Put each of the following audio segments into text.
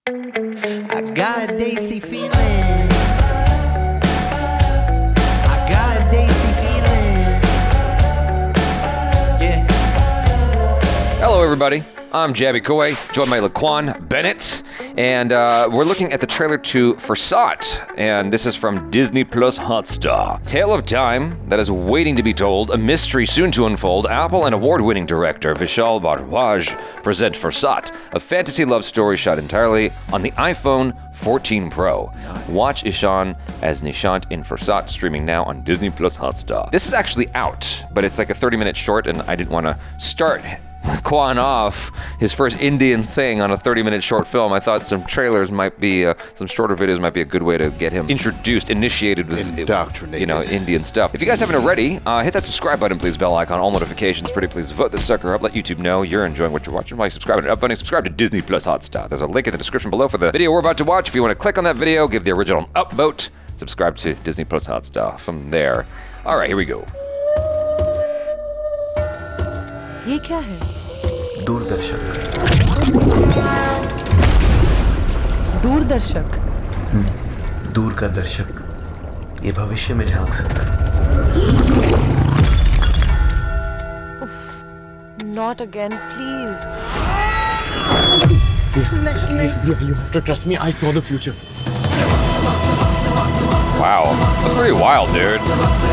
I got a Daisy feeling. I got a Daisy feeling. Yeah. Hello, everybody. I'm Jaby KOAY, joined by LeQuan Bennett, and we're looking at the trailer to FURSAT, and this is from Disney Plus Hotstar. Tale of time that is waiting to be told, a mystery soon to unfold. Apple and award-winning director Vishal Bhardwaj present FURSAT, a fantasy love story shot entirely on the iPhone 14 Pro. Watch Ishaan as Nishant in FURSAT, streaming now on Disney Plus Hotstar. This is actually out, but it's like a 30-minute short, and I didn't want to start LeQuan off his first Indian thing on a 30-minute short film. I thought some trailers might be, some shorter videos might be a good way to get him initiated with, Indian stuff. If you guys haven't already, hit that subscribe button, please, bell icon, all notifications. Pretty please vote this sucker up. Let YouTube know you're enjoying what you're watching. While you subscribe and upvoting, subscribe to Disney Plus Hotstar. There's a link in the description below for the video we're about to watch. If you want to click on that video, give the original an upvote. Subscribe to Disney Plus Hotstar from there. All right, here we go. ये क्या है? दूरदर्शक। दूरदर्शक? दूर का दर्शक ये भविष्य में झांक सकता है। Not again, please. You have to trust me. I saw the future. Wow, that's pretty wild, dude.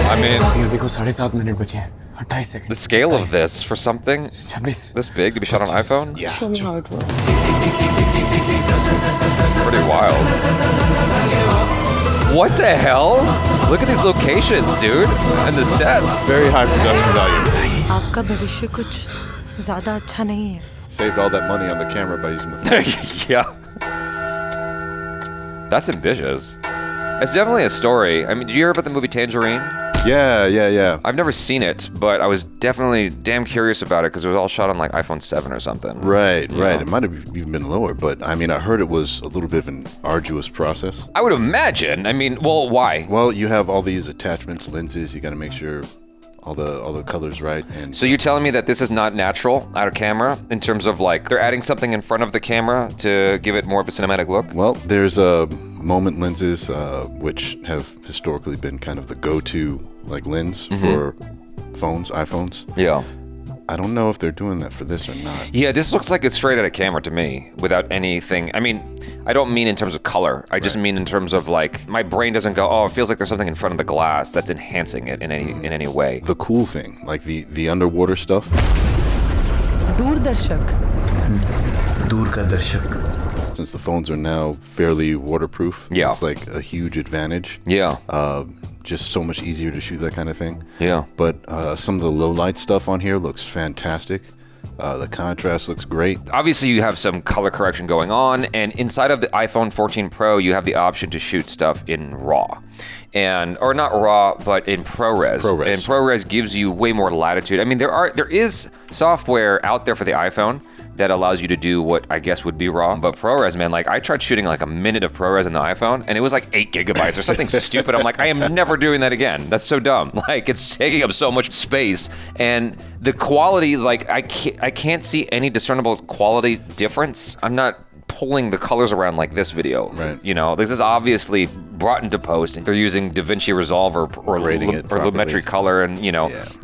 I mean, देखो 7.5 मिनट बचे हैं 28 second the scale of this for something 26 this big to be shot on iPhone? Yeah. Show me how it works. Pretty wild. What the hell? Look at these locations, dude, and the sets. Very high production value. आपका भविष्य कुछ ज़्यादा अच्छा नहीं है. Saved all that money on the camera by using the phone. Yeah. That's ambitious. It's definitely a story. I mean, did you hear about the movie Tangerine? Yeah. I've never seen it, but I was definitely damn curious about it because it was all shot on like iPhone 7 or something. Right. It might have even been lower, but I mean, I heard it was a little bit of an arduous process. I would imagine. I mean, well, why? Well, you have all these attachments, lenses. You got to make sure all the colors right. And so you're telling me that this is not natural out of camera in terms of like they're adding something in front of the camera to give it more of a cinematic look? Well, there's moment lenses, which have historically been kind of the go-to like lens for phones, iPhones. Yeah. I don't know if they're doing that for this or not. Yeah, this looks like it's straight out of camera to me without anything. I mean, I don't mean in terms of color. I just mean in terms of like, my brain doesn't go, oh, it feels like there's something in front of the glass that's enhancing it in any way. The cool thing, like the underwater stuff. दूरदर्शक. दूर का दर्शक. Since the phones are now fairly waterproof, yeah, it's like a huge advantage. Yeah. Just so much easier to shoot that kind of thing. Yeah. But some of the low light stuff on here looks fantastic. The contrast looks great. Obviously, you have some color correction going on, and inside of the iPhone 14 Pro, you have the option to shoot stuff in RAW. Or not RAW, but in ProRes. And ProRes gives you way more latitude. I mean, there is software out there for the iPhone that allows you to do what I guess would be RAW. But ProRes, man, like I tried shooting like a minute of ProRes on the iPhone and it was like 8 gigabytes or something stupid. I'm like, I am never doing that again. That's so dumb. Like it's taking up so much space. And the quality, like I can't see any discernible quality difference. I'm not pulling the colors around like this video. Right. You know, this is obviously brought into post. They're using DaVinci Resolve or Lumetri Color and,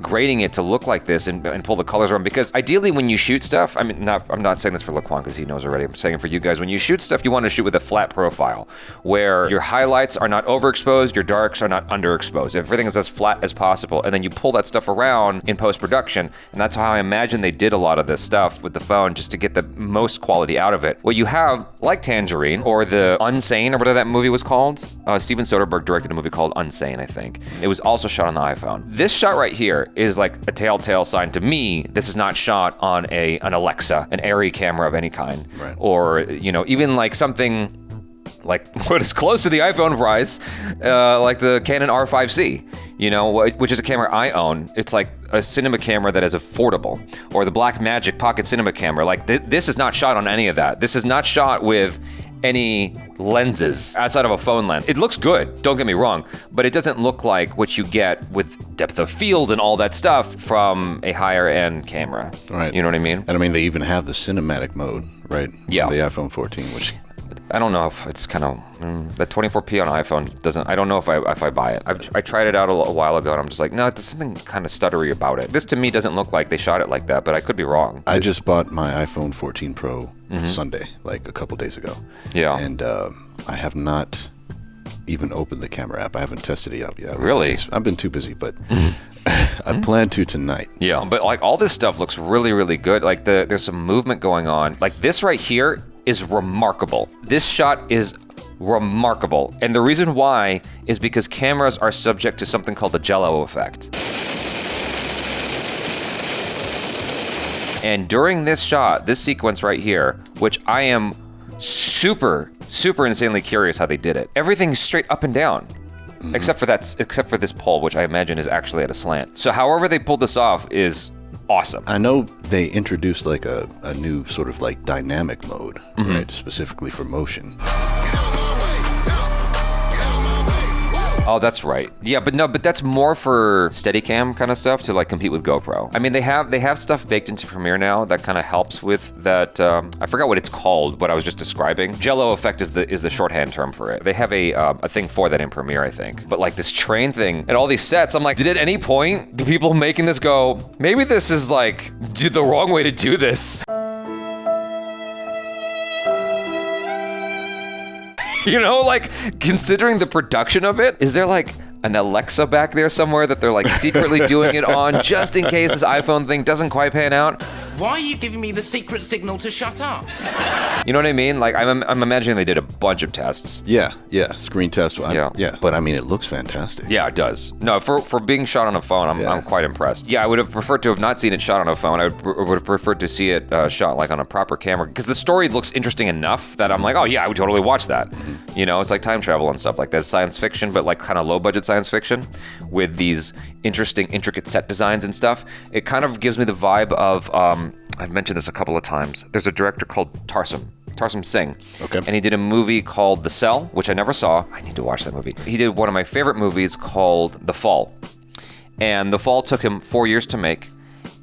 grading it to look like this and pull the colors around. Because ideally when you shoot stuff, I mean, I'm not saying this for LeQuan because he knows already. I'm saying it for you guys. When you shoot stuff, you want to shoot with a flat profile where your highlights are not overexposed, your darks are not underexposed. Everything is as flat as possible. And then you pull that stuff around in post-production. And that's how I imagine they did a lot of this stuff with the phone just to get the most quality out of it. What you have, like Tangerine or the Unsane or whatever that movie was called, Steven Soderbergh directed a movie called Unsane, I think. It was also shot on the iPhone. This shot right here is like a telltale sign to me. This is not shot on an Alexa, an Airy camera of any kind. Right. Or, even like something like what is close to the iPhone price, like the Canon R5C, which is a camera I own. It's like a cinema camera that is affordable, or the Blackmagic Pocket Cinema camera. Like this is not shot on any of that. This is not shot with any lenses outside of a phone lens. It looks good, don't get me wrong, but it doesn't look like what you get with depth of field and all that stuff from a higher end camera. Right. You know what I mean? And I mean, they even have the cinematic mode, right? Yeah. On the iPhone 14, which I don't know if it's kind of that 24p on iPhone doesn't. I don't know if I buy it. I tried it out a while ago, and I'm just like, no, there's something kind of stuttery about it. This to me doesn't look like they shot it like that, but I could be wrong. I just bought my iPhone 14 Pro Sunday, like a couple days ago. Yeah. And I have not even opened the camera app. I haven't tested it out yet. Really? I've been too busy, but I plan to tonight. Yeah, but like all this stuff looks really, really good. Like there's some movement going on. Like this right here is remarkable. This shot is remarkable. And the reason why is because cameras are subject to something called the Jello effect. And during this shot, this sequence right here, which I am super insanely curious how they did it. Everything's straight up and down. Except for this pole, which I imagine is actually at a slant. So however they pulled this off is awesome. I know they introduced like a new sort of like dynamic mode, right, specifically for motion. Oh, that's right. Yeah, but that's more for Steadicam kind of stuff to like compete with GoPro. I mean, they have stuff baked into Premiere now that kind of helps with that. I forgot what it's called, what I was just describing. Jello effect is the shorthand term for it. They have a thing for that in Premiere, I think. But like this train thing and all these sets, I'm like, did at any point do people making this go, maybe this is like the wrong way to do this? You know, like, considering the production of it, is there like an Alexa back there somewhere that they're like secretly doing it on just in case this iPhone thing doesn't quite pan out? Why are you giving me the secret signal to shut up? You know what I mean? Like, I'm imagining they did a bunch of tests. Yeah, screen test. Yeah. But I mean, it looks fantastic. Yeah, it does. No, for being shot on a phone, I'm quite impressed. Yeah, I would have preferred to have not seen it shot on a phone. I would have preferred to see it shot like on a proper camera, because the story looks interesting enough that I'm like, oh yeah, I would totally watch that. You know, it's like time travel and stuff like that. Science fiction, but like kind of low budget science fiction with these interesting, intricate set designs and stuff. It kind of gives me the vibe of, I've mentioned this a couple of times. There's a director called Tarsem Singh. Okay. And he did a movie called The Cell, which I never saw. I need to watch that movie. He did one of my favorite movies called The Fall. And The Fall took him 4 years to make,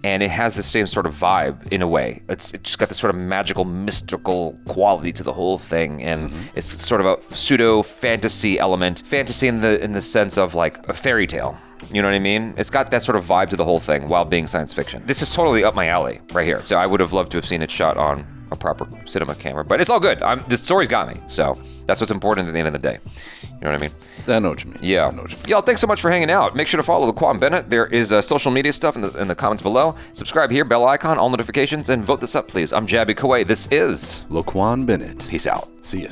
and it has the same sort of vibe in a way. It's just got this sort of magical, mystical quality to the whole thing, and it's sort of a pseudo fantasy element. Fantasy in the sense of like a fairy tale. You know what I mean? It's got that sort of vibe to the whole thing while being science fiction. This is totally up my alley right here. So I would have loved to have seen it shot on a proper cinema camera, but it's all good. This story's got me, so that's what's important at the end of the day. You know what I mean? I know what you mean. Yeah. I know what you mean. Y'all, thanks so much for hanging out. Make sure to follow LeQuan Bennett. There is social media stuff in the comments below. Subscribe here, bell icon, all notifications, and vote this up, please. I'm Jaby KOAY. This is LeQuan Bennett. Peace out. See ya.